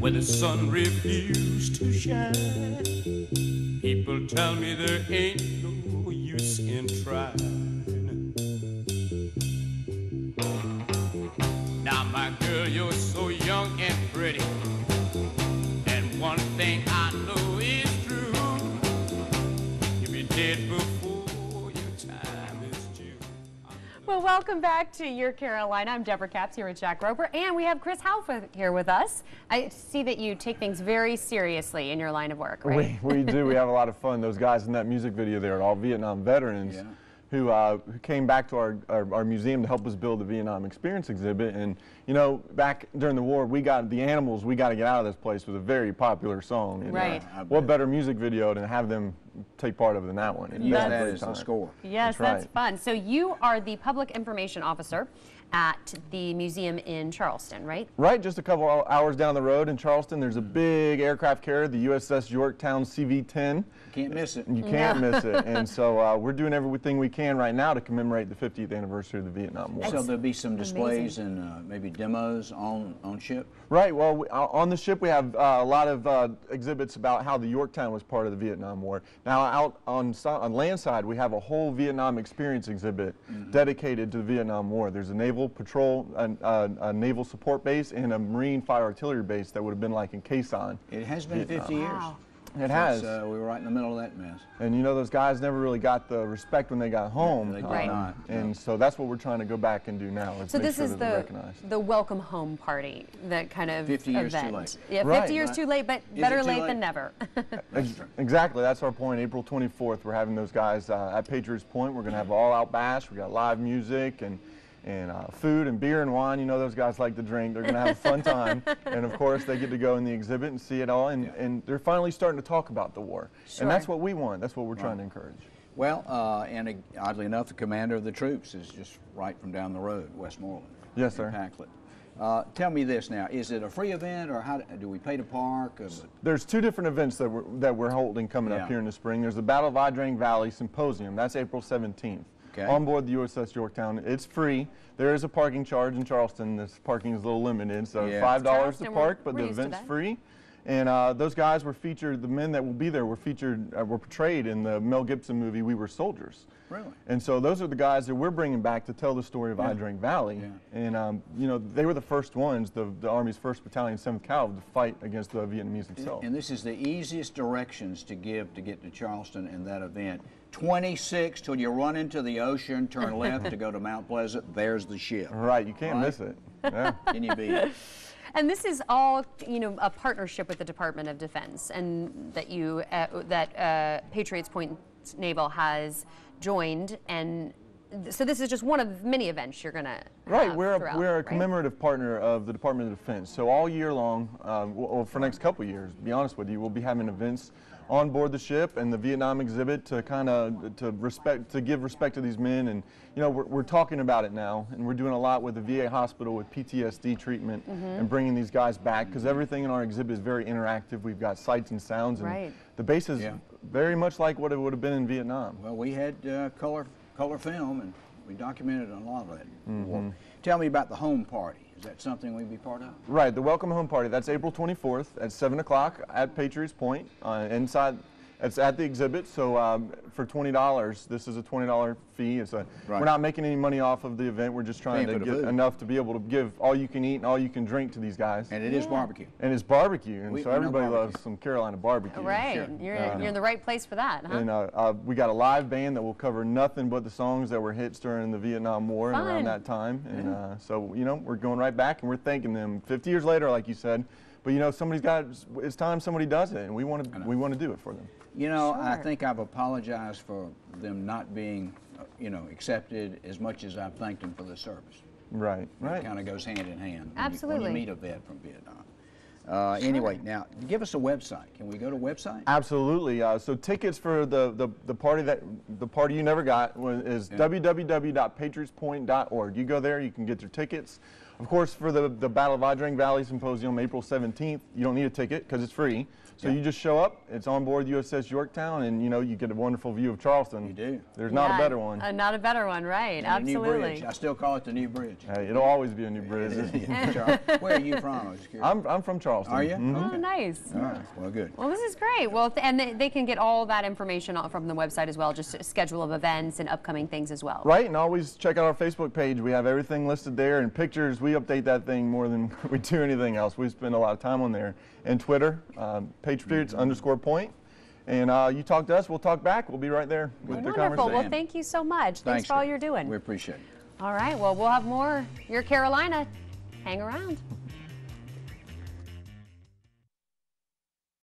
when the sun refused to shine. People tell me there ain't no use in trying. Now, my girl, you're so young and pretty, and one thing I know is true. If you're dead before your time is due. Well, welcome back to Your Carolina. I'm Deborah Capps here with Jack Roper, and we have Chris Halfa here with us. I see that you take things very seriously in your line of work, right? We do. We have a lot of fun. Those guys in that music video there are all Vietnam veterans. Yeah. Who came back to our museum to help us build the Vietnam Experience exhibit. And, you know, back during the war, we got the Animals, We Gotta Get Out of This Place was a very popular song. And, right. What better music video to have them take part of than that one? And use that as the score. Yes, that's fun. So you are the Public Information Officer at the museum in Charleston, right? Right, just a couple hours down the road in Charleston, there's a big aircraft carrier, the USS Yorktown CV-10. Can't miss it. You can't miss it. And so we're doing everything we can right now to commemorate the 50th anniversary of the Vietnam War. So there'll be some displays and maybe demos on ship? Right, well, on the ship we have a lot of exhibits about how the Yorktown was part of the Vietnam War. Now out on land side, we have a whole Vietnam Experience exhibit dedicated to the Vietnam War. There's a naval patrol, a naval support base, and a Marine fire artillery base that would have been like in Quezon. It has been Vietnam. 50 years. Wow. It has. We were right in the middle of that mess. And you know, those guys never really got the respect when they got home. They did Right. not. And so that's what we're trying to go back and do now. So make this sure is that they're recognized. the welcome home party, that kind of 50 years too event. late. Yeah, 50 Right. years too late, but Is better it too late late? than never. Exactly, that's our point. April 24th, we're having those guys at Patriot's Point. We're going to have all-out bash. We got live music and food and beer and wine. You know, those guys like to drink. They're going to have a fun time. And of course, they get to go in the exhibit and see it all. And they're finally starting to talk about the war. Sure. And that's what we want. That's what we're trying to encourage. Well, and oddly enough, the commander of the troops is just right from down the road, Westmoreland. Yes, sir. in Packlet. Tell me this now: is it a free event, or how do we pay to park? There's two different events that we're holding coming up here in the spring. There's the Battle of Ai Drang Valley Symposium. That's April 17th. Okay. On board the USS Yorktown. It's free. There is a parking charge in Charleston. This parking is a little limited, so $5 to Charleston, park, but we're the used to event's that. free. And those guys were featured, the men that will be there were featured, were portrayed in the Mel Gibson movie We Were Soldiers. Really? And so those are the guys that we're bringing back to tell the story of Ai Drang Valley. Yeah. And you know, they were the first ones, the Army's 1st Battalion, 7th Cavalry, to fight against the Vietnamese itself. And this is the easiest directions to give to get to Charleston in that event. 26 till you run into the ocean, turn left to go to Mount Pleasant. There's the ship. Right, you can't miss it. Yeah. Can you beat it? And this is all, you know, a partnership with the Department of Defense, and that Patriots Point Naval has joined, and so this is just one of many events you're going to Right, we're a commemorative partner of the Department of Defense. So all year long, well, for the next couple of years, to be honest with you, we'll be having events on board the ship and the Vietnam exhibit to give respect to these men. And you know, we're talking about it now, and we're doing a lot with the VA hospital with PTSD treatment and bringing these guys back, because everything in our exhibit is very interactive. We've got sights and sounds, and the base is very much like what it would have been in Vietnam. Well, we had color film, and we documented a lot of that. Tell me about the home party. Is that something we'd be part of? Right, the welcome home party. That's April 24th at 7 o'clock at Patriots Point. Inside, it's at the exhibit. So for $20, this is a $20 fee. We're not making any money off of the event. We're just trying to get enough to be able to give all you can eat and all you can drink to these guys. And it is barbecue. And it's barbecue, and so everybody loves some Carolina barbecue. Right, Sure. you're in the right place for that, huh? And we got a live band that will cover nothing but the songs that were hits during the Vietnam War and around that time. And so, you know, we're going right back and we're thanking them 50 years later, like you said. But you know, it's time somebody does it, and we want to do it for them. You know, I think I've apologized for them not being, you know, accepted as much as I've thanked them for the service. Right, right. It kind of goes hand in hand. Absolutely. When you meet a vet from Vietnam. Anyway, now give us a website. Can we go to a website? Absolutely. So tickets for the party you never got is www.patriotspoint.org. You go there, you can get your tickets. Of course, for the Battle of Ojrang Valley Symposium, April 17th, you don't need a ticket because it's free. So you just show up, it's on board USS Yorktown, and you get a wonderful view of Charleston. You do. There's not a better one. Not a better one, right? And Absolutely. The new bridge. I still call it the new bridge. Hey, it'll always be a new bridge. Where are you from? I was curious. I'm from Charleston. Are you? Oh, nice. All right. Well, good. Well, this is great. Well, and they can get all that information from the website as well, just a schedule of events and upcoming things as well. Right, and always check out our Facebook page. We have everything listed there, and pictures. We update that thing more than we do anything else. We spend a lot of time on there. And Twitter, Patriots_point. And you talk to us, we'll talk back. We'll be right there with the conversation. Wonderful. Well, thank you so much. Thanks for all you're doing. We appreciate it. All right. Well, we'll have more Your Carolina. Hang around.